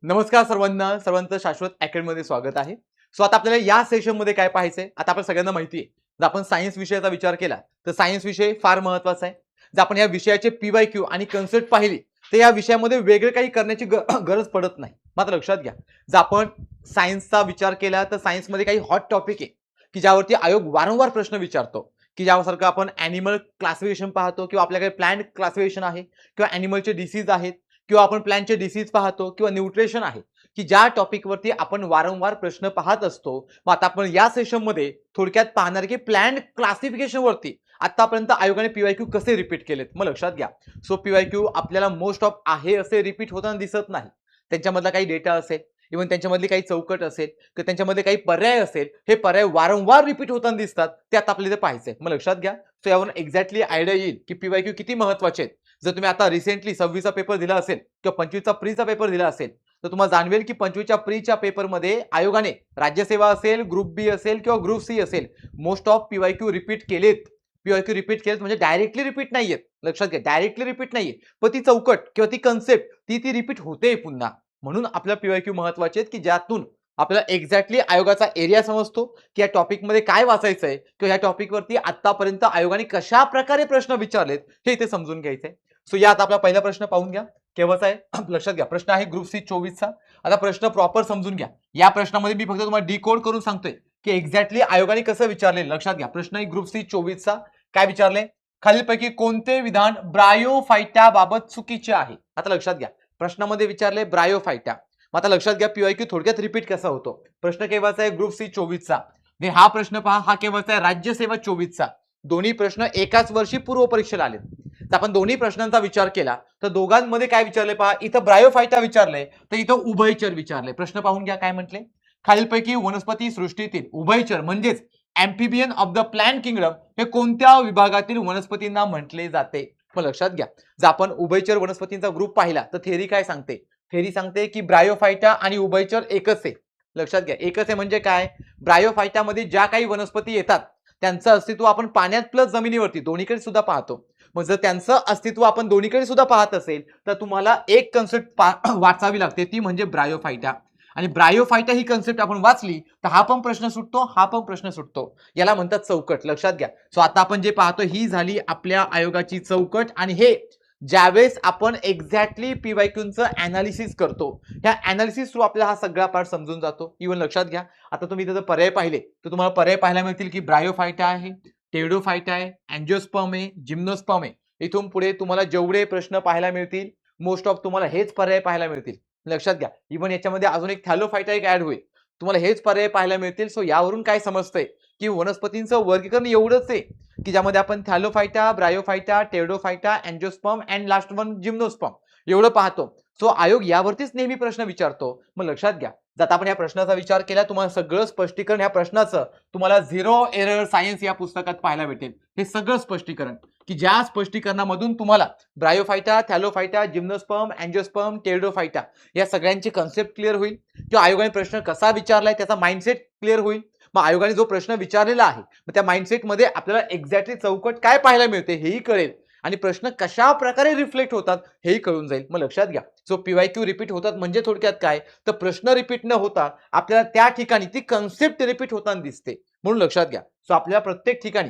नमस्कार सर्वांचं शाश्वत अकॅडमीमध्ये स्वागत आहे. सो आता आपल्याला या सेशनमध्ये काय पाहायचंय, आता आपल्या सगळ्यांना माहिती आहे. जर आपण सायन्स विषयाचा विचार केला तर सायन्स विषय फार महत्त्वाचा आहे. जर आपण या विषयाचे PYQ आणि कन्सेप्ट पाहिली तर या विषयामध्ये वेगळे काही करण्याची गरज पडत नाही. मात्र लक्षात घ्या, जर आपण सायन्सचा विचार केला तर सायन्समध्ये काही हॉट टॉपिक आहे की ज्यावरती आयोग वारंवार प्रश्न विचारतो, की ज्यासारखं आपण ॲनिमल क्लासिफिकेशन पाहतो किंवा आपल्याकडे प्लांट क्लासिफिकेशन आहे किंवा ॲनिमलचे डिसीज आहेत किंवा आपण प्लॅनचे डिसीज पाहतो किंवा न्यूट्रिशन आहे, की ज्या टॉपिकवरती आपण वारंवार प्रश्न पाहत असतो. मग आता आपण या सेशनमध्ये थोडक्यात पाहणार की प्लॅन क्लासिफिकेशनवरती आतापर्यंत आयोगाने PYQ कसे रिपीट केलेत. मग लक्षात घ्या, सो PYQ आपल्याला मोस्ट ऑफ आहे असे रिपीट होताना दिसत नाही. त्यांच्यामधला काही डेटा असेल, इव्हन त्यांच्यामधली काही चौकट असेल किंवा त्यांच्यामध्ये काही पर्याय असेल, हे पर्याय वारंवार रिपीट होताना दिसतात. ते आता आपल्याला पाहायचंय. मग लक्षात घ्या, सो यावरून एक्झॅक्टली आयडिया येईल की PYQ किती महत्त्वाचे आहेत. जर तुम्ही आता रिसेंटली 26चा पेपर दिला असेल किंवा 25चा प्रीचा पेपर दिला असेल तर तुम्हाला जाणवेल की 25च्या प्रीच्या पेपरमध्ये आयोगाने राज्यसेवा असेल, ग्रुप बी असेल किंवा ग्रुप सी असेल, मोस्ट ऑफ PYQ रिपीट केलेत. PYQ रिपीट केलेत म्हणजे डायरेक्टली रिपीट नाहीयेत. लक्षात घ्या, डायरेक्टली रिपीट नाहीये, पण ती चौकट किंवा ती कन्सेप्ट ती रिपीट होते पुन्हा. म्हणून आपल्या PYQ महत्त्वाचे आहेत की ज्यातून आपल्याला एक्झॅक्टली आयोगाचा एरिया समजतो की या टॉपिकमध्ये काय वाचायचंय किंवा या टॉपिकवरती आतापर्यंत आयोगाने कशा प्रकारे प्रश्न विचारलेत हे इथे समजून घ्यायचंय. सो या आता आपला पहिला प्रश्न पाहून घ्या. केव्हाचा आहे लक्षात घ्या, प्रश्न आहे ग्रुप सी 24चा. आता प्रश्न प्रॉपर समजून घ्या. या प्रश्नामध्ये मी फक्त तुम्हाला डिकोड करून सांगतोय की एक्झॅक्टली आयोगाने कसं विचारले. लक्षात घ्या, प्रश्न आहे ग्रुप सी 24चा. काय विचारले, खालीलपैकी कोणते विधान ब्रायोफायटा बाबत चुकीचे आहे. आता लक्षात घ्या, प्रश्नामध्ये विचारले ब्रायोफायटा. मग आता लक्षात घ्या PYQ थोडक्यात रिपीट कसा होतो. प्रश्न केव्हाचा आहे ग्रुप सी 24चा. हा प्रश्न पहा, हा केव्हाचा आहे राज्यसेवा 24चा. दोन्ही प्रश्न एकाच वर्षी पूर्व परीक्षेला आले. तर आपण दोन्ही प्रश्नांचा विचार केला तर दोघांमध्ये काय विचारले पहा, इथं ब्रायोफायटा विचारले तर इथं उभयचर विचारले. प्रश्न पाहून घ्या काय म्हटले, खालीलपैकी वनस्पती सृष्टीतील उभयचर म्हणजेच amphibian of the plant kingdom हे कोणत्या विभागातील वनस्पतींना म्हटले जाते. मग लक्षात घ्या, जर आपण उभयचर वनस्पतींचा ग्रुप पाहिला तर थेरी काय सांगते, थेरी सांगते की ब्रायोफायटा आणि उभयचर एकच आहे. लक्षात घ्या, एकच आहे म्हणजे काय, ब्रायोफायटामध्ये ज्या काही वनस्पती येतात त्यांचं अस्तित्व आपण पाण्यात प्लस जमिनीवरती दोन्हीकडे सुद्धा पाहतो. मग जर त्यांचं अस्तित्व आपण दोन्हीकडे सुद्धा पाहत असेल तर तुम्हाला एक कन्सेप्ट वाचावी लागते, ती म्हणजे ब्रायोफायटा. आणि ब्रायोफायटा ही कन्सेप्ट आपण वाचली तर हा पण प्रश्न सुटतो, हा पण प्रश्न सुटतो. याला म्हणतात चौकट. लक्षात घ्या, सो आता आपण जे पाहतो ही झाली आपल्या आयोगाची चौकट. आणि हे ज्यावेळेस आपण एक्झॅक्टली PYQचं अनालिसिस करतो, ह्या अनालिसिस थ्रू आपल्याला हा सगळा पार्ट समजून जातो. इव्हन लक्षात घ्या, आता तुम्ही इथे जर पर्याय पाहिले तर तुम्हाला पर्याय पाहायला मिळतील की ब्रायोफायटा आहे, टेरिडोफायटा आहे, अँजिओस्पर्म आहे, जिम्नोस्पर्म आहे. इथून पुढे तुम्हाला जेवढे प्रश्न पाहायला मिळतील मोस्ट ऑफ तुम्हाला हेच पर्याय पाहायला मिळतील. लक्षात घ्या, इव्हन याच्यामध्ये अजून एक थॅलोफायटा एक ऍड होईल, तुम्हाला हेच पर्याय पाहायला मिळतील. सो यावरून काय समजतंय की वनस्पतींचं वर्गीकरण एवढंच आहे की ज्यामध्ये आपण Thallophyta, Bryophyta, Pteridophyta, angiosperm and last one gymnosperm एवढं पाहतो. सो आयोग यावरतीच नेहमी प्रश्न विचारतो. मग लक्षात घ्या, जर आपण या प्रश्नाचा विचार केला तुम्हाला सगळं स्पष्टीकरण या प्रश्नाचं तुम्हाला झिरो एरर सायन्स या पुस्तकात पाहायला भेटेल. हे सगळं स्पष्टीकरण की ज्या स्पष्टीकरणामधून तुम्हाला Bryophyta, Thallophyta, gymnosperm, angiosperm, Pteridophyta या सगळ्यांची कन्सेप्ट क्लिअर होईल किंवा आयोगाने प्रश्न कसा विचारलाय त्याचा माइंडसेट क्लिअर होईल. मग आयोगाने जो प्रश्न विचारलेला आहे मग त्या माइंडसेटमध्ये आपल्याला एक्झॅक्टली चौकट काय पाहायला मिळते हेही कळेल आणि प्रश्न कशा प्रकारे रिफ्लेक्ट होतात हेही कळून जाईल. मग लक्षात घ्या, सो PYQ रिपीट होतात म्हणजे थोडक्यात काय तर प्रश्न रिपीट न होता आपल्याला त्या ठिकाणी ती कन्सेप्ट रिपीट होताना दिसते. म्हणून लक्षात घ्या, सो आपल्याला प्रत्येक ठिकाणी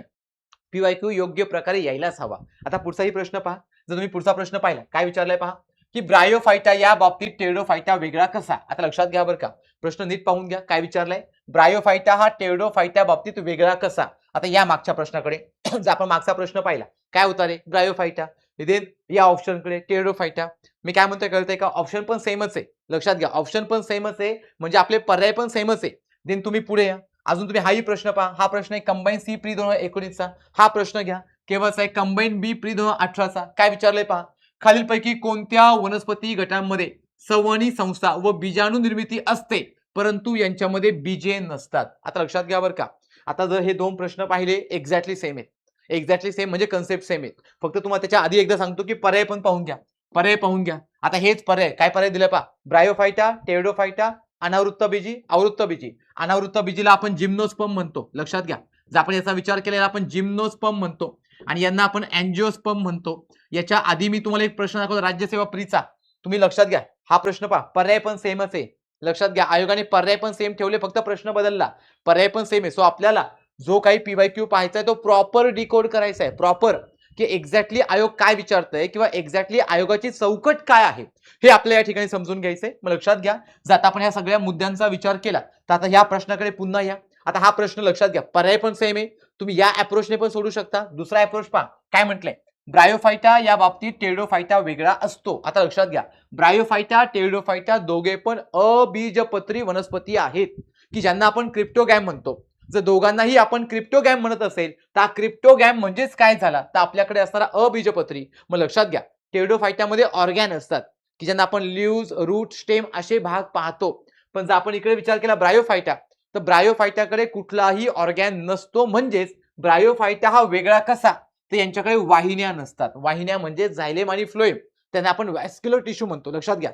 PYQ योग्य प्रकारे यायलाच हवा. आता पुढचाही प्रश्न पहा. जर तुम्ही पुढचा प्रश्न पाहिला काय विचारलाय पहा की ब्रायोफायटा या बाबतीत टेरिडोफायटा वेगळा कसा. आता लक्षात घ्या बरं का, प्रश्न नीट पाहून घ्या काय विचारलाय, ब्रायोफायटा हा टेरिडोफायटा बाबतीत वेगळा कसा. आता या मागच्या प्रश्नाकडे जर आपण मागचा प्रश्न पाहिला काय होता रे ब्रायोफायटा, इथे या ऑप्शनकडे टेरिडोफायटा. मी काय म्हणतोय कळतंय का, ऑप्शन पण सेमच आहे. लक्षात घ्या, ऑप्शन पण सेमच आहे म्हणजे आपले पर्याय पण सेमच आहे. देन तुम्ही पुढे या, अजून तुम्ही हाही प्रश्न पहा. हा प्रश्न आहे कंबाईन सी प्री 2019चा. हा प्रश्न घ्या केव्हाचा आहे, कंबाईन बी प्री 2018चा. काय विचारलंय पहा, खालीलपैकी कोणत्या वनस्पती गटांमध्ये संवहनी संस्था व बीजाणू निर्मिती असते परंतु यांच्यामध्ये बीजे नसतात. आता लक्षात घ्या बरं का, आता जर हे दोन प्रश्न पाहिले एक्झॅक्टली सेम आहेत. एक्झॅक्टली सेम म्हणजे कन्सेप्ट सेम आहेत. फक्त तुम्हाला त्याच्या आधी एकदा सांगतो की पर्याय पण पाहून घ्या. पर्याय पाहून घ्या. आता हेच पर्याय काय पर्याय दिले पहा, ब्रायोफायटा, टेरिडोफायटा, अनावृत्त बीजी, आवृत्त बीजी. अनावृत्त बीजीला आपण जिम्नोस्पर्म म्हणतो. लक्षात घ्या, जर आपण याचा विचार केलेला आपण जिम्नोस्पर्म म्हणतो आणि यांना आपण अँजिओस्पर्म म्हणतो. याच्या आधी मी तुम्हाला एक प्रश्न दाखवला राज्यसेवा प्रीचा, तुम्ही लक्षात घ्या हा प्रश्न पहा, पर्याय पण सेमच आहे. लक्षात घ्या, आयोगाने पर्याय पण सेम ठेवले, फक्त प्रश्न बदलला. पर्याय पण सेम आहे. सो आपल्याला जो काही पीवायक्यू पाहायचा आहे तो प्रॉपर डिकोड करायचा आहे. प्रॉपर की एक्झॅक्टली आयोग काय विचारतंय किंवा एक्झॅक्टली आयोगाची चौकट काय आहे हे आपल्याला या ठिकाणी समजून घ्यायचंय. मग लक्षात घ्या, जर आता आपण ह्या सगळ्या मुद्द्यांचा विचार केला तर आता ह्या प्रश्नाकडे पुन्हा या. आता हा प्रश्न लक्षात घ्या, पर्याय पण सेम आहे. तुम्ही या अप्रोचने पण सोडू शकता. दुसरा अप्रोच पहा, काय म्हटलंय, ब्रायोफायटा या बाबतीत टेरिडोफायटा वेगळा असतो. आता लक्षात घ्या, ब्रायोफायटा टेरिडोफायटा दोघे पण अबीजपत्री वनस्पती आहेत की ज्यांना आपण क्रिप्टोगॅम म्हणतो. जर दोघांनाही आपण क्रिप्टोगॅम म्हणत असेल तर क्रिप्टोगॅम म्हणजेच काय झाला, तर आपल्याकडे असणारा अबीजपत्री. मग लक्षात घ्या, टेरिडोफायटामध्ये ऑर्गॅन असतात की ज्यांना आपण लीव्स, रूट, स्टेम असे भाग पाहतो. पण जर आपण इकडे विचार केला ब्रायोफायटा, तर ब्रायोफायटाकडे कुठलाही ऑर्गॅन नसतो. म्हणजेच ब्रायोफायटा हा वेगळा कसा, तर यांच्याकडे वाहिन्या नसतात. वाहिन्या म्हणजे झायलेम आणि फ्लोएम, त्यांना आपण व्हॅस्क्युलर टिश्यू म्हणतो. लक्षात घ्या,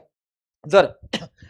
जर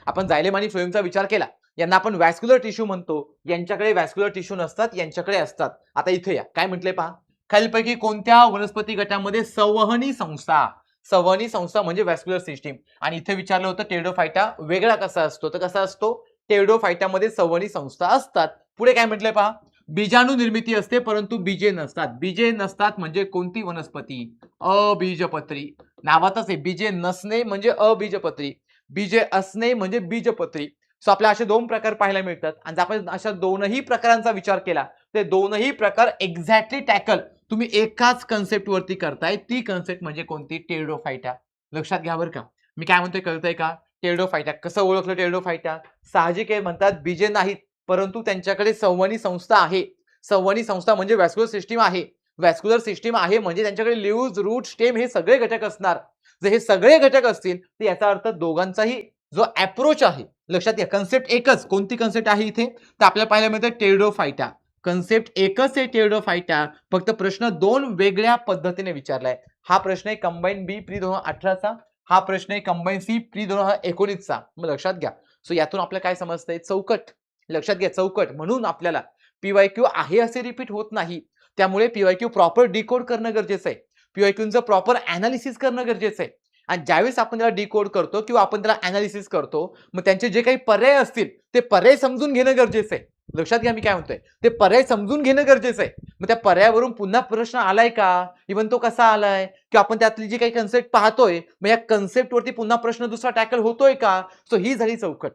आपण झायलेम आणि फ्लोएमचा विचार केला, यांना आपण व्हॅस्क्युलर टिश्यू म्हणतो. यांच्याकडे व्हॅस्क्युलर टिश्यू नसतात, यांच्याकडे असतात. आता इथे या, काय म्हटले पहा, खालीलपैकी कोणत्या वनस्पती गटामध्ये संवहनी संस्था, संवहनी संस्था म्हणजे व्हॅस्क्युलर सिस्टीम, आणि इथे विचारलं होतं टेरिडोफायटा वेगळा कसा असतो, तर कसा असतो, टेरिडोफायटामध्ये संवहनी संस्था असतात. पुढे काय म्हटलंय पहा, बीजाणू निर्मिती असते परंतु बीजे नसतात. बीजे नसतात म्हणजे कोणती वनस्पती, अबीजपत्री. नावातच आहे, बीजे नसणे म्हणजे अबीजपत्री, बीजे असणे म्हणजे बीजपत्री. सो आपल्याला असे दोन प्रकार पाहायला मिळतात. आणि जर आपण अशा दोनही प्रकारांचा विचार केला ते दोनही प्रकार एक्झॅक्टली टॅकल तुम्ही एकाच कन्सेप्ट वरती करताय. ती कन्सेप्ट म्हणजे कोणती, टेरिडोफायटा. लक्षात घ्या बरं का, मी काय म्हणतोय कळतंय का. टेरिडोफायटा कसं ओळखलं, टेरिडोफायटा साहजिक आहे, म्हणतात बीजे नाहीत परंतु त्यांच्याकडे संवहनी संस्था आहे. संवहनी संस्था म्हणजे व्हॅस्क्युलर सिस्टीम आहे. व्हॅस्क्युलर सिस्टीम आहे म्हणजे त्यांच्याकडे लीव्स, रूट, स्टेम हे सगळे घटक असणार. जर हे सगळे घटक असतील तर याचा अर्थ दोघांचाही जो अप्रोच आहे, लक्षात घ्या, कन्सेप्ट एकच. कोणती कन्सेप्ट आहे इथे, तर आपल्याला पाहायला मिळतं टेरिडोफायटा. कन्सेप्ट एकच आहे टेरिडोफायटा, फक्त प्रश्न दोन वेगळ्या पद्धतीने विचारलाय. हा प्रश्न आहे कंबाईन बी प्री 2018चा, हा प्रश्न आहे कंबाईन सी प्री 2019चा. मग लक्षात घ्या, सो यातून आपल्याला काय समजतंय, चौकट. लक्षात घ्या, चौकट. म्हणून आपल्याला पीवायक्यू आहे असे रिपीट होत नाही. त्यामुळे पीवायक्यू प्रॉपर डिकोड करणं गरजेचं आहे. पीवायक्यूचं प्रॉपर अनालिसिस करणं गरजेचं आहे. आणि ज्यावेळेस आपण त्याला डिकोड करतो किंवा आपण त्याला अनालिसिस करतो, मग त्यांचे जे काही पर्याय असतील ते पर्याय समजून घेणं गरजेचं आहे. लक्षात घ्या मी काय म्हणतोय, ते पर्याय समजून घेणं गरजेचं आहे. मग त्या पर्यायावरून पुन्हा प्रश्न आलाय का, इव्हन तो कसा आलाय, किंवा आपण त्यातली जी काही कन्सेप्ट पाहतोय मग या कन्सेप्ट वरती पुन्हा प्रश्न दुसरा टॅकल होतोय का. सो ही झाली चौकट.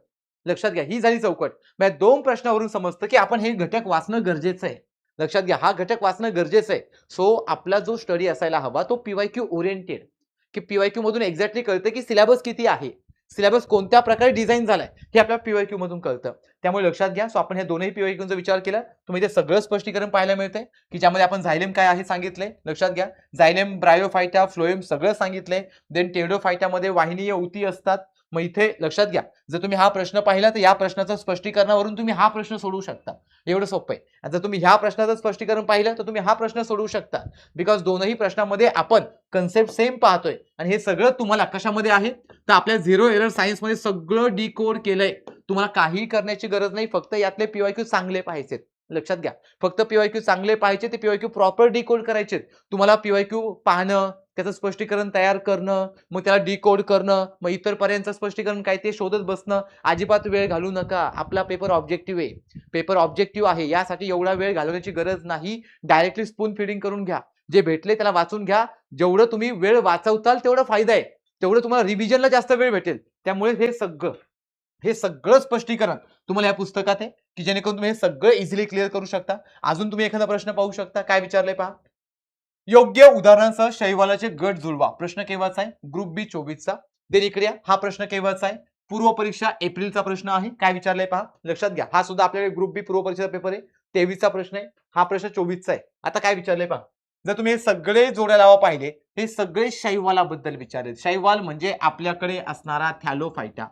लक्षात घ्या, ही झाली चौकट. मग या दोन प्रश्नावरून समजतं की आपण हे घटक वाचणं गरजेचं आहे. लक्षात घ्या, हा घटक वाचणं गरजेचं आहे. सो आपला जो स्टडी असायला हवा तो पीवायक्यू ओरिएंटेड, की पीवायक्यू मधून एक्झॅक्टली कळतं की सिलेबस किती आहे, सिलेबस कोणत्या प्रकारे डिझाईन झालाय हे आपल्याला पीवायक्यू मधून कळतं. त्यामुळे लक्षात घ्या, सो आपण हे दोन्ही पीवायक्यूचा विचार केला तुम्ही ते सगळं स्पष्टीकरण पाहायला मिळतंय की ज्यामध्ये आपण झायलेम काय आहे सांगितलंय. लक्षात घ्या, झायलेम, ब्रायोफायटा, फ्लोएम सगळं सांगितलंय. देन टेरिडोफायटामध्ये वाहिनीय ऊती असतात. मग इथे लक्षात घ्या, जर तुम्ही हा प्रश्न पाहिला तर या प्रश्नाचं स्पष्टीकरणावरून तुम्ही हा प्रश्न सोडवू शकता. एवढं सोपं आहे. आणि जर तुम्ही ह्या प्रश्नाचं स्पष्टीकरण पाहिलं तर तुम्ही हा प्रश्न सोडवू शकता. बिकॉज दोनही प्रश्नामध्ये आपण कन्सेप्ट सेम पाहतोय आणि हे सगळं तुम्हाला कशामध्ये आहे, तर आपल्या झिरो एरर सायन्स मध्ये सगळं डिकोड केलंय. तुम्हाला काही करण्याची गरज नाही, फक्त यातले पीवायक्यू चांगले पाहिजेत. लक्षात घ्या, फक्त पीवायक्यू चांगले पाहिजे, ते पीवायक्यू प्रॉपर डिकोड करायचे. तुम्हाला पीवायक्यू पाहणं, त्याचं स्पष्टीकरण तयार करणं, मग त्याला डिकोड करणं, मग इतर पर्यायांचं स्पष्टीकरण काय ते शोधत बसणं, अजिबात वेळ घालू नका. आपला पेपर ऑब्जेक्टिव्ह आहे, पेपर ऑब्जेक्टिव्ह आहे, यासाठी एवढा वेळ घालवण्याची गरज नाही. डायरेक्टली स्पून फिडिंग करून घ्या. जे भेटले त्याला वाचून घ्या. जेवढं तुम्ही वेळ वाचवताल तेवढा फायदा आहे, तेवढं तुम्हाला रिव्हिजनला जास्त वेळ भेटेल. त्यामुळे हे सगळं स्पष्टीकरण तुम्हाला या पुस्तकात आहे की जेणेकरून तुम्ही हे सगळं इझिली क्लिअर करू शकता. अजून तुम्ही एखादा प्रश्न पाहू शकता. काय विचारलंय पहा, योग्य उदाहरणांसह शैवालाचे गट जुळवा. प्रश्न केव्हाचा आहे, ग्रुप बी 24चा. देन इकडे हा प्रश्न केव्हाचा आहे, पूर्व परीक्षा एप्रिलचा प्रश्न आहे. काय विचारलंय पहा, लक्षात घ्या, हा सुद्धा आपल्याकडे ग्रुप बी पूर्व परीक्षेचा पेपर आहे, 23चा प्रश्न आहे. हा प्रश्न 24चा आहे. आता काय विचारलंय पहा, जर तुम्ही हे सगळे जोड्या लावा पाहिले, हे सगळे शैवालाबद्दल विचारले. शैवाल म्हणजे आपल्याकडे असणारा थॅलोफायटा.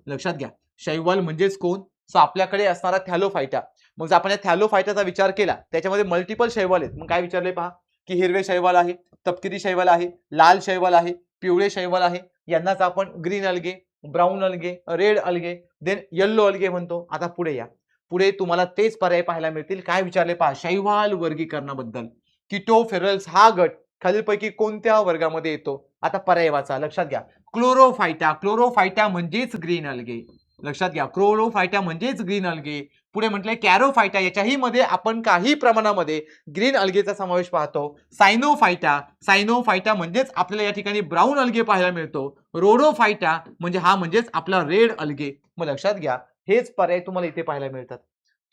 लक्षात घ्या, शैवाल म्हणजेच कोण, सो आपल्याकडे असणारा थॅलोफायटा. मग जर आपण या थॅलोफायटाचा विचार केला, त्याच्यामध्ये मल्टिपल शैवाल आहेत. मग काय विचारले पहा, की हिरवे शैवाल आहे, तपकिरी शैवाल आहे, लाल शैवाल आहे, पिवळे शैवाल आहे. यांनाच आपण green algae, brown algae, red algae, then yellow algae म्हणतो. आता पुढे या, पुढे तुम्हाला तेच पर्याय पाहायला मिळतील. काय विचारले पहा, शैवाल वर्गीकरणाबद्दल. किटोफेरल्स हा गट खालीलपैकी कोणत्या वर्गामध्ये येतो. आता पर्याय वाचा. लक्षात घ्या, क्लोरोफायटा. क्लोरोफायटा म्हणजेच ग्रीन अल्गे. लक्षात घ्या, क्लोरोफायटा म्हणजेच ग्रीन अल्गे. पुढे म्हटलंय कॅरोफायटा, याच्याही मध्ये आपण काही प्रमाणामध्ये ग्रीन अल्गेचा समावेश पाहतो. सायनोफायटा, सायनोफायटा म्हणजेच आपल्याला या ठिकाणी ब्राऊन अल्गे पाहायला मिळतो. रोडोफायटा म्हणजे हा म्हणजेच आपला रेड अल्गे. मग लक्षात घ्या, हेच पर्याय तुम्हाला इथे पाहायला मिळतात.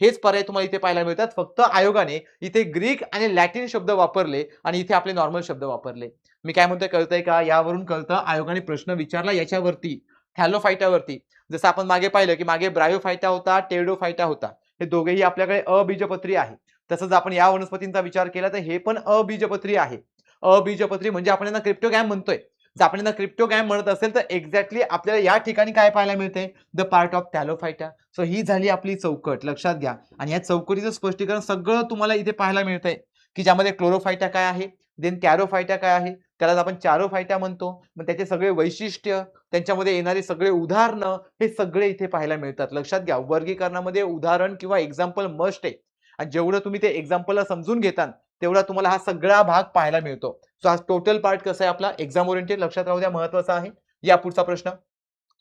हेच पर्याय तुम्हाला इथे पाहायला मिळतात. फक्त आयोगाने इथे ग्रीक आणि लॅटिन शब्द वापरले आणि इथे आपले नॉर्मल शब्द वापरले. मी काय म्हणतोय कळतंय का? यावरून कळतं आयोगाने प्रश्न विचारला याच्यावरती, थॅलोफायटावरती. जसं आपण मागे पाहिलं की मागे ब्रायोफायटा होता, टेरिडोफायटा होता. हे दोघेही आपल्याकडे अबीजपत्री आहे. तसंच आपण या वनस्पतींचा विचार केला तर हे पण अबीजपत्री आहे. अबीजपत्री म्हणजे आपण यांना क्रिप्टोगॅम म्हणतोय. जर आपण यांना क्रिप्टोगॅम म्हणत असेल तर एक्झॅक्टली आपल्याला या ठिकाणी काय पाहायला मिळते? The part of thallophyta. So ही झाली आपली चौकट. लक्षात घ्या, आणि या चौकटीचं स्पष्टीकरण सगळं तुम्हाला इथे पाहायला मिळतंय की ज्यामध्ये क्लोरोफायटा काय आहे, देन कॅरोफायटा काय आहे, त्याला आपण चारोफायटा म्हणतो. मग त्याचे सगळे वैशिष्ट्य, त्यांच्यामध्ये येणारी सगळे उदाहरणं, हे सगळे इथे पाहायला मिळतात. लक्षात घ्या, वर्गीकरणामध्ये उदाहरण किंवा एक्झाम्पल मस्ट आहे. आणि जेवढं तुम्ही ते एक्झाम्पलला समजून घेता तेवढा तुम्हाला हा सगळा भाग पाहायला मिळतो. सो हा टोटल पार्ट कसा आहे आपला एक्झाम ओरिएंटेड, लक्षात राहू द्या, महत्वाचा आहे. या पुढचा प्रश्न,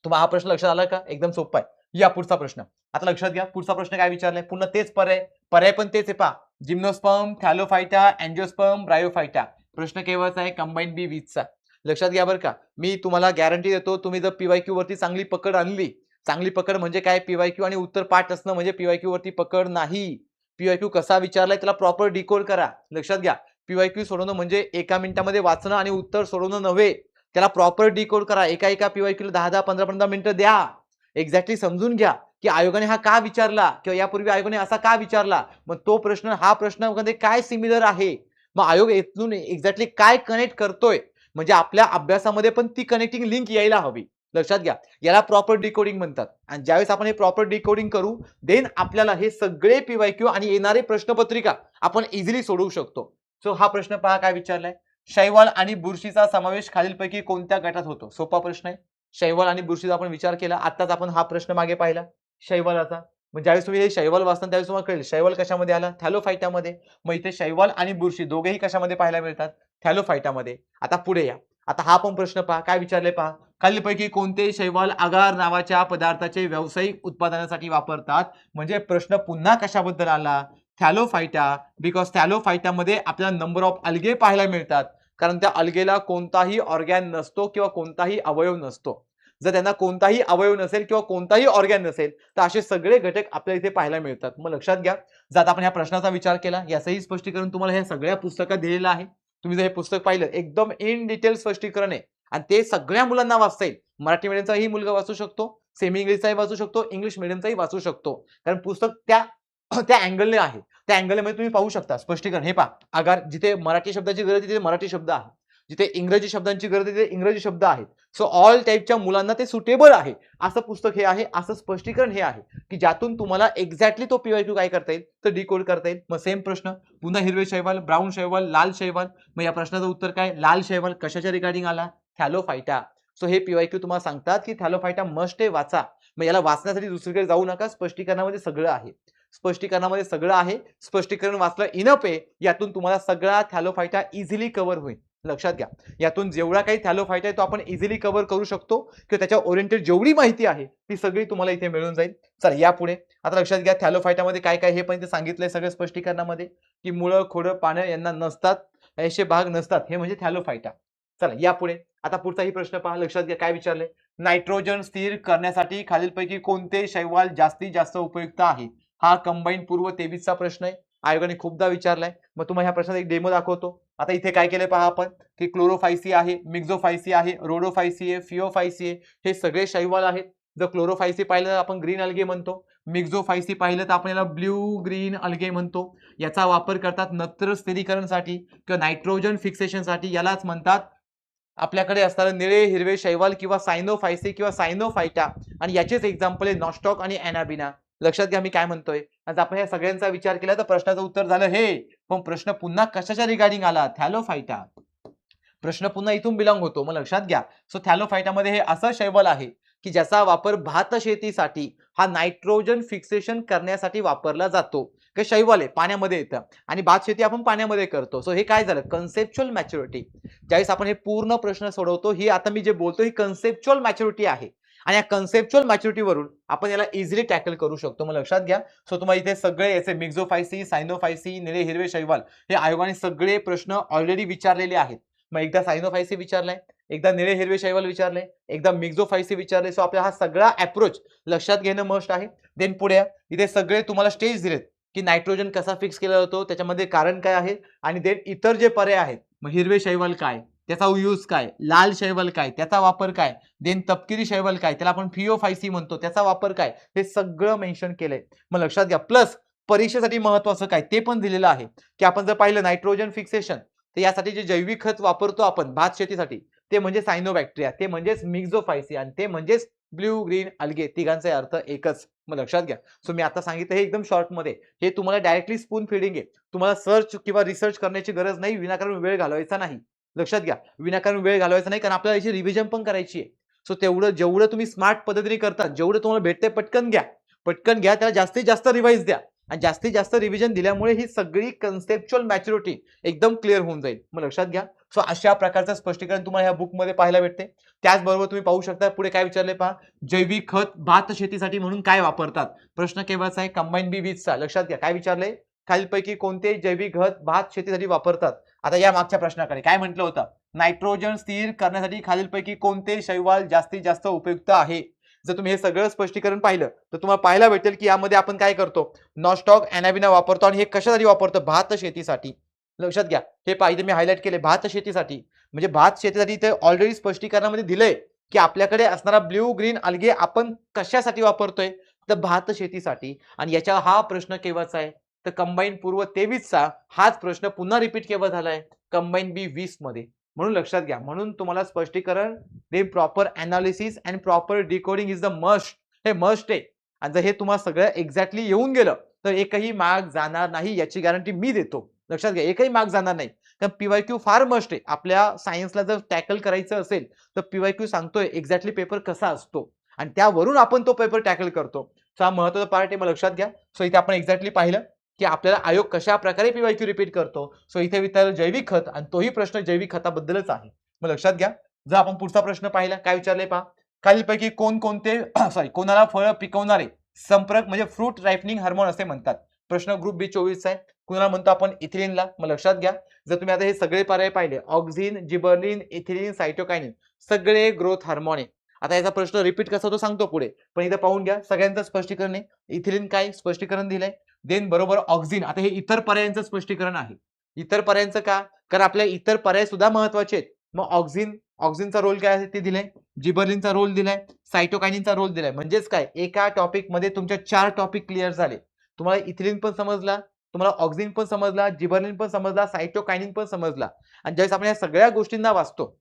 तुम्हाला हा प्रश्न लक्षात आला का? एकदम सोपा आहे. या पुढचा प्रश्न, आता लक्षात घ्या, पुढचा प्रश्न काय विचारलाय? पुन्हा तेच पर्याय, पर्याय पण तेच आहे पहा. Gymnosperm, Thallophyta, angiosperm, Bryophyta. प्रश्न केवळचा आहे कंबाईन बी 20 चा. लक्षात घ्या बरं का, मी तुम्हाला गॅरंटी देतो, तुम्ही जर पीवायक्यू वरती चांगली पकड आणली, चांगली पकड म्हणजे काय? पीवायक्यू आणि उत्तर पाठ असणं म्हणजे पीवायक्यू वरती पकड नाही. पीवायक्यू कसा विचारलाय त्याला प्रॉपर डिकोड करा. लक्षात घ्या, पीवायक्यू सोडवणं म्हणजे एका मिनिटामध्ये वाचणं आणि उत्तर सोडवणं नव्हे. त्याला प्रॉपर डिकोड करा. एका पीवायक्यूला 10-10, 15-15 मिनिटं द्या. एक्झॅक्टली समजून घ्या की आयोगाने हा का विचारला किंवा यापूर्वी आयोगाने असा का विचारला, मग तो प्रश्न हा प्रश्नामध्ये काय सिमिलर आहे, मग आयोग येथून एक्झॅक्टली काय कनेक्ट करतोय, म्हणजे आपल्या अभ्यासामध्ये पण ती कनेक्टिंग लिंक यायला हवी. लक्षात घ्या, याला प्रॉपर डिकोडिंग म्हणतात. आणि ज्यावेळेस आपण हे प्रॉपर डिकोडिंग करू, देन आपल्याला हे सगळे पीवायक्यू आणि येणारे प्रश्नपत्रिका आपण इझिली सोडवू शकतो. सो हा प्रश्न पहा काय विचारलाय. शैवाल आणि बुरशीचा समावेश खालीलपैकी कोणत्या गटात होतो? सोपा प्रश्न आहे. शैवाल आणि बुरशीचा आपण विचार केला, आताच आपण हा प्रश्न मागे पाहिला शैवालाचा. मग ज्यावेळेस तुम्ही हे शैवाल वाचता त्यावेळेस तुम्हाला कळेल शैवाल कशामध्ये आला? थॅलोफायटामध्ये. मग इथे शैवाल आणि बुरशी दोघेही कशामध्ये पाहायला मिळतात? थॅलोफायटामध्ये. आता पुढे या, आता हा पण प्रश्न पहा काय विचारले पहा. खालीलपैकी कोणते शैवाल अगार नावाच्या पदार्थाचे व्यावसायिक उत्पादनासाठी वापरतात? म्हणजे प्रश्न पुन्हा कशाबद्दल आला? थॅलोफायटा. बिकॉज थॅलोफायटामध्ये आपल्याला नंबर ऑफ अल्गे पाहायला मिळतात, कारण त्या अल्गेला कोणताही ऑर्गॅन नसतो किंवा कोणताही अवयव नसतो. जर त्यांना कोणताही अवयव नसेल किंवा कोणताही ऑर्गॅन नसेल तर असे सगळे घटक आपल्याला इथे पाहायला मिळतात. मग लक्षात घ्या, जर आपण ह्या प्रश्नाचा विचार केला, याचंही स्पष्टीकरण तुम्हाला ह्या सगळ्या पुस्तकात दिलेलं आहे. तुम्ही जर हे पुस्तक पाहिलं, एकदम इन डिटेल स्पष्टीकरण आहे आणि ते सगळ्या मुलांना वाचता येईल. मराठी मीडियमचाही मुलगा वाचू शकतो, सेमी इंग्लिशचाही वाचू शकतो, इंग्लिश मीडियमचाही वाचू शकतो, कारण पुस्तक त्या त्या अँगलने आहे. त्या अँगलमध्ये तुम्ही पाहू शकता स्पष्टीकरण. हे पहा, अगार जिथे मराठी शब्दाची गरज आहे तिथे मराठी शब्द आहे, जिथे इंग्रजी शब्दांची गरज आहे तिथे इंग्रजी शब्द आहेत. सो ऑल टाईपच्या मुलांना ते सुटेबल आहे असं पुस्तक हे आहे, असं स्पष्टीकरण हे आहे की ज्यातून तुम्हाला एक्झॅक्टली तो पीवायक्यू काय करता येईल तर डिकोड करता येईल. मग सेम प्रश्न पुन्हा, हिरवे शैवाल, ब्राऊन शैवाल, लाल शैवाल. मग या प्रश्नाचं उत्तर काय? लाल शैवाल कशाच्या रिगार्डिंग आला? थॅलोफायटा. सो हे पीवायक्यू तुम्हाला सांगतात की थॅलोफायटा मस्ट आहे, वाचा. मग याला वाचण्यासाठी दुसरीकडे जाऊ नका, स्पष्टीकरणामध्ये सगळं आहे. स्पष्टीकरणामध्ये सगळं आहे. स्पष्टीकरण वाचलं इनफ आहे, यातून तुम्हाला सगळा थॅलोफायटा इझिली कव्हर होईल. लक्षात घ्या, यातून जेवढा काही थॅलोफायटा आहे तो आपण इझिली कव्हर करू शकतो किंवा त्याच्या ओरिएंटेड जेवढी माहिती आहे ती सगळी तुम्हाला इथे मिळून जाईल. चला या पुढे, आता लक्षात घ्या थॅलोफायटामध्ये काय काय हे पण इथे सांगितलंय सगळं स्पष्टीकरणामध्ये की मुळं, खोडं, पानं यांना नसतात, असे भाग नसतात, हे म्हणजे थॅलोफायटा. चला या पुढे, आता पुढचाही प्रश्न पहा. लक्षात घ्या काय विचारले. नायट्रोजन स्थिर करण्यासाठी खालीलपैकी कोणते शैवाल जास्तीत जास्त उपयुक्त आहे? हा कंबाईन पूर्व 23 चा प्रश्न आहे, आयोगाने खूपदा विचारलाय. मग तुम्हाला ह्या प्रश्नाचा एक डेमो दाखवतो. आता इथे काय केलंय पहा आपण की क्लोरोफायसी आहे, मिक्झोफायसी आहे, रोडोफायसी आहे, फिओफायसी आहे, हे सगळे शैवाल आहेत. जर क्लोरोफायसी पाहिलं तर आपण ग्रीन अल्गे म्हणतो, मिक्झोफायसी पाहिलं तर आपण याला ब्ल्यू ग्रीन अल्गे म्हणतो. याचा वापर करतात नत्र स्थिरीकरणासाठी किंवा नायट्रोजन फिक्सेशनसाठी, यालाच म्हणतात आपल्याकडे असणारे निळे हिरवे शैवाल किंवा सायनोफायसी किंवा सायनोफायटा. आणि याचेच एक्झाम्पल आहे नॉस्टॉक आणि अॅनाबिना. लक्षात घ्या मी काय म्हणतोय. आज आपण या सगळ्यांचा विचार केला तर प्रश्नाचं उत्तर झालं हे, पण प्रश्न पुन्हा कशाच्या रिगार्डिंग आला? थॅलोफायटा. प्रश्न पुन्हा इथून बिलॉंग होतो. मग लक्षात घ्या, सो थॅलोफायटामध्ये हे असं शैवाल आहे की ज्याचा वापर भात शेतीसाठी हा नायट्रोजन फिक्सेशन करण्यासाठी वापरला जातो. की शैवाल आहे पाण्यामध्ये येतं आणि भात शेती आपण पाण्यामध्ये करतो. सो हे काय झालं कन्सेप्च्युअल मॅच्युरिटी. ज्यावेळेस आपण हे पूर्ण प्रश्न सोडवतो ही आता मी जे बोलतो ही कन्सेप्च्युअल मॅच्युरिटी आहे आणि या कन्सेप्च्युअल मॅच्युरिटीवरून आपण याला इझिली टॅकल करू शकतो. मग लक्षात घ्या. सो तुम्हाला इथे सगळे याचे मिक्झोफायसी, सायनोफायसी, निळे हिरवे शैवाल हे आयोगाने सगळे प्रश्न ऑलरेडी विचारलेले आहेत. मग एकदा सायनोफायसी विचारलाय, एकदा निळे हिरवे शैवाल विचारले, एकदा मिक्झोफायसी विचारले. सो आपला हा सगळा अप्रोच लक्षात घेणं मस्ट आहे. देन पुढे इथे सगळे तुम्हाला स्टेज दिलेत की नायट्रोजन कसा फिक्स केला जातो, त्याच्यामध्ये कारण काय आहे आणि देन इतर जे पर्याय आहेत. मग हिरवे शैवाल काय, त्याचा यूज काय, लाल शैवाल काय, त्याचा वापर काय, देन तपकिरी शैवाल काय, त्याला आपण फिओफायसी म्हणतो, त्याचा वापर काय, हे सगळं मेन्शन केलंय. मग लक्षात घ्या. प्लस परीक्षेसाठी महत्वाचं काय ते पण दिलेलं आहे की आपण जर पाहिलं नायट्रोजन फिक्सेशन तर यासाठी जे जैविक खत वापरतो आपण भात शेतीसाठी ते म्हणजे सायनोबॅक्टेरिया, ते म्हणजेच मिक्झोफायसी आणि ते म्हणजेच ब्ल्यू ग्रीन अल्गे. तिघांचा अर्थ एकच. मग लक्षात घ्या. सो मी आता सांगितलं हे एकदम शॉर्ट मध्ये, हे तुम्हाला डायरेक्टली स्पून फीडिंग आहे. तुम्हाला सर्च किंवा रिसर्च करण्याची गरज नाही, विनाकारण वेळ घालवायचा नाही. लक्षात घ्या. विनाकारण वेळ घालवायचा नाही कारण आपल्याला याची रिव्हिजन पण करायची आहे. सो तेवढं जेवढं तुम्ही स्मार्ट पद्धतीने करता, जेवढं तुम्हाला भेटते पटकन घ्या. पटकन घ्या, त्याला जास्तीत जास्त रिवाइज द्या आणि जास्तीत जास्त रिव्हिजन दिल्यामुळे ही सगळी कन्सेप्च्युअल मॅच्युरिटी एकदम क्लिअर होऊन जाईल. मग लक्षात घ्या. सो अशा प्रकारचं स्पष्टीकरण तुम्हाला ह्या बुक मध्ये पाहायला भेटते. त्याचबरोबर तुम्ही पाहू शकता पुढे काय विचारले पहा, जैविक खत भात शेतीसाठी म्हणून काय वापरतात. प्रश्न केव्हाचा आहे कंबाईन बी वीजचा. लक्षात घ्या. काय विचारले, खालीलपैकी कोणते जैविक खत भात शेतीसाठी वापरतात. आता या मागच्या प्रश्नाकडे काय म्हटलं होतं, नायट्रोजन स्थिर करण्यासाठी खालीलपैकी कोणते शैवाल जास्तीत जास्त उपयुक्त आहे. जर तुम्ही हे सगळं स्पष्टीकरण पाहिलं तर तुम्हाला पाहायला भेटेल की यामध्ये आपण काय करतो, नॉस्टॉक अॅनाबिना वापरतो आणि हे कशासाठी वापरतो, भात शेतीसाठी. लक्षात घ्या. हे पाहिजे मी हायलाइट केले भात शेतीसाठी. म्हणजे भात शेतीसाठी ते ऑलरेडी स्पष्टीकरणामध्ये दिलंय की आपल्याकडे असणारा ब्ल्यू ग्रीन अल्गे आपण कशासाठी वापरतोय, तर भात शेतीसाठी. आणि याच्या हा प्रश्न केव्हाचा आहे, तर कंबाईन पूर्व 23चा हाच प्रश्न पुन्हा रिपीट केव्हा झालाय, कंबाईन बी 20 मध्ये. म्हणून लक्षात घ्या. म्हणून तुम्हाला स्पष्टीकरण, the proper analysis and proper decoding is the must. हे मस्ट आहे. आणि जर हे तुम्हाला सगळं एक्झॅक्टली येऊन गेलं तर एकही मार्क जाणार नाही याची गॅरंटी मी देतो. लक्षात घ्या. एकही मार्क जाणार नाही. कारण पीवायक्यू फार मस्ट आहे. आपल्या सायन्सला जर टॅकल करायचं असेल तर पीवायक्यू सांगतोय एक्झॅक्टली पेपर कसा असतो आणि त्यावरून आपण तो पेपर टॅकल करतो. सो हा महत्त्वाचा पार्ट आहे. मग लक्षात घ्या. सो इथे आपण एक्झॅक्टली पाहिलं की आपल्याला आयोग कशा प्रकारे पीवायक्यू रिपीट करतो. सो इथे विचारलं जैविक खत आणि तोही प्रश्न जैविक खताबद्दलच आहे. मग लक्षात घ्या. जर आपण पुढचा प्रश्न पाहिला काय विचारले पहा, खालीलपैकी कोणकोणते कोणाला फळ पिकवणारे संपर्क म्हणजे फ्रूट रायपनिंग हार्मोन असे म्हणतात. प्रश्न ग्रुप बी 24 आहे. कुणाला म्हणतो आपण इथिलीनला. मग लक्षात घ्या. जर तुम्ही आता हे सगळे पर्याय पाहिले, ऑक्झिन, जिबर्लिन, इथिलीन, सायटोकायनिन सगळे ग्रोथ हार्मोन आहे. आता याचा प्रश्न रिपीट कसा होतो सांगतो पुढे, पण इथे पाहून घ्या. सगळ्यांचं स्पष्टीकरण आहे. इथिलीन काय स्पष्टीकरण दिलंय, देन बरोबर ऑक्झिन. आता हे इतर पर्यायांचं स्पष्टीकरण आहे. इतर पर्यायांचं का, कारण आपल्या इतर पर्याय सुद्धा महत्वाचे आहेत. मग ऑक्झिनचा रोल काय आहे ते दिलंय, जिबर्लिनचा रोल दिलाय, सायटोकायनिनचा रोल दिलाय. म्हणजेच काय, एका टॉपिक मध्ये तुमच्या 4 टॉपिक क्लिअर झाले. तुम्हाला इथिलीन पण समजला, तुम्हाला ऑक्झिन पण समजला, जिबर्लिन पण समजला, सायटोकायनिन पण समजला. आणि ज्यावेळेस आपण या सगळ्या गोष्टींना वाचतो,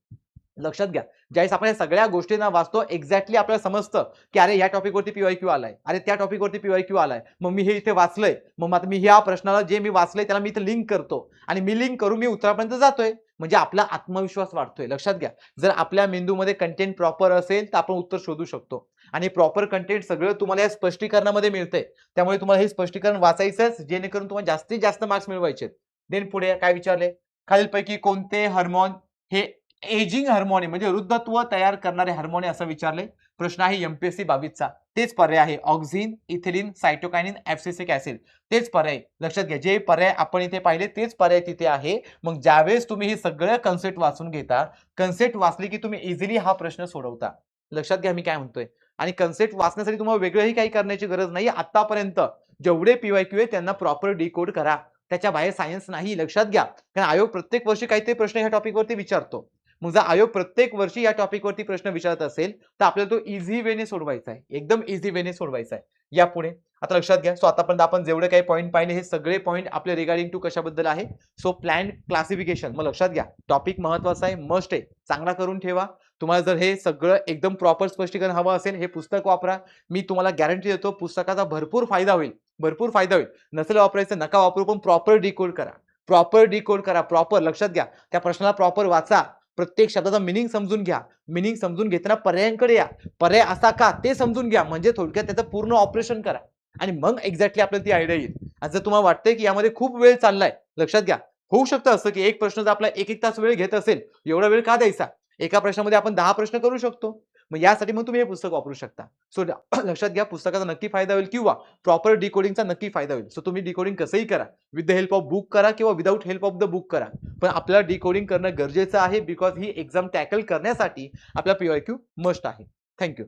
लक्षात घ्या, ज्यावेळेस आपण या सगळ्या गोष्टींना वाचतो एक्झॅक्टली आपल्याला समजतं की अरे या टॉपिकवरती पीवायक्यू आलाय, अरे त्या टॉपिकवरती पीवायक्यू आलाय. मग मी हे इथे वाचलंय, मग आता मी ह्या प्रश्नाला जे मी वाचलंय त्याला मी इथे लिंक करतो आणि मी लिंक करून मी उत्तरापर्यंत जातोय. म्हणजे आपला आत्मविश्वास वाढतोय. लक्षात घ्या. जर आपल्या मेंदूमध्ये कंटेंट प्रॉपर असेल तर आपण उत्तर शोधू शकतो आणि प्रॉपर कंटेंट सगळं तुम्हाला या स्पष्टीकरणामध्ये मिळतंय. त्यामुळे तुम्हाला हे स्पष्टीकरण वाचायचंच जेणेकरून तुम्हाला जास्तीत जास्त मार्क्स मिळवायचे. देन पुढे काय विचारले, खालीलपैकी कोणते हार्मोन हे एजिंग हार्मोन आहे म्हणजे वृद्धत्व तयार करणारे हार्मोन आहे असं विचारले. प्रश्न आहे एमपीएससी 22चा. तेच पर्याय आहे auxin, ethylene, cytokinin, abscisic acid. तेच पर्याय लक्षात घ्या. जे पर्याय आपण इथे पाहिले तेच पर्याय तिथे आहे. मग ज्यावेळेस तुम्ही हे सगळं कन्सेप्ट वाचून घेता, कन्सेप्ट वाचली की तुम्ही इझिली हा प्रश्न सोडवता. लक्षात घ्या मी काय म्हणतोय. आणि कन्सेप्ट वाचण्यासाठी तुम्हाला वेगळंही काही करण्याची गरज नाही. आतापर्यंत जेवढे पीवायक्यू आहे त्यांना प्रॉपर डिकोड करा. त्याच्या बाहेर सायन्स नाही. लक्षात घ्या. कारण आयोग प्रत्येक वर्षी काहीतरी प्रश्न ह्या टॉपिकवरती विचारतो. मग जर आयोग प्रत्येक वर्षी या टॉपिकवरती प्रश्न विचारत असेल तर आपल्याला तो इझी वेने सोडवायचा आहे. एकदम इझी वेने सोडवायचा आहे. या पुढे आता लक्षात घ्या. सो आतापर्यंत आपण जेवढे काही पॉईंट पाहिले हे सगळे पॉईंट आपले रिगार्डिंग टू कशाबद्दल आहे, सो प्लॅन क्लासिफिकेशन. मग लक्षात घ्या. टॉपिक महत्वाचा आहे, मस्ट आहे, चांगला करून ठेवा. तुम्हाला जर हे सगळं एकदम प्रॉपर स्पष्टीकरण हवं असेल हे पुस्तक वापरा. मी तुम्हाला गॅरंटी देतो पुस्तकाचा भरपूर फायदा होईल. भरपूर फायदा होईल. नसेल वापरायचं नका वापरू, पण प्रॉपर डिकोड करा. प्रॉपर डिकोड करा. प्रॉपर लक्षात घ्या. त्या प्रश्नाला प्रॉपर वाचा. प्रत्येक शब्दाचा मिनिंग समजून घ्या. मिनिंग समजून घेताना पर्यायांकडे या. पर्याय असा का ते समजून घ्या. म्हणजे थोडक्यात त्याचं पूर्ण ऑपरेशन करा आणि मग एक्झॅक्टली आपल्याला ती आयडिया येईल. आणि जर तुम्हाला वाटतंय की यामध्ये खूप वेळ चाललाय, लक्षात घ्या, होऊ शकतं असं की एक प्रश्न जर आपला 1-1 तास वेळ घेत असेल, एवढा वेळ का द्यायचा? एका प्रश्नामध्ये आपण 10 प्रश्न करू शकतो. मग यासाठी मग तुम्ही हे पुस्तक वापरू शकता. सो लक्षात घ्या, पुस्तकाचा नक्की फायदा होईल किंवा प्रॉपर डिकोडिंगचा नक्की फायदा होईल. सो तुम्ही डिकोडिंग कसंही करा. With the help of book करा किंवा without help of the book करा. पण आपल्याला डिकोडिंग करणं गरजेचं आहे बिकॉज ही एक्झाम टॅकल करण्यासाठी आपला पी-वाय-क्यू मस्ट आहे. थँक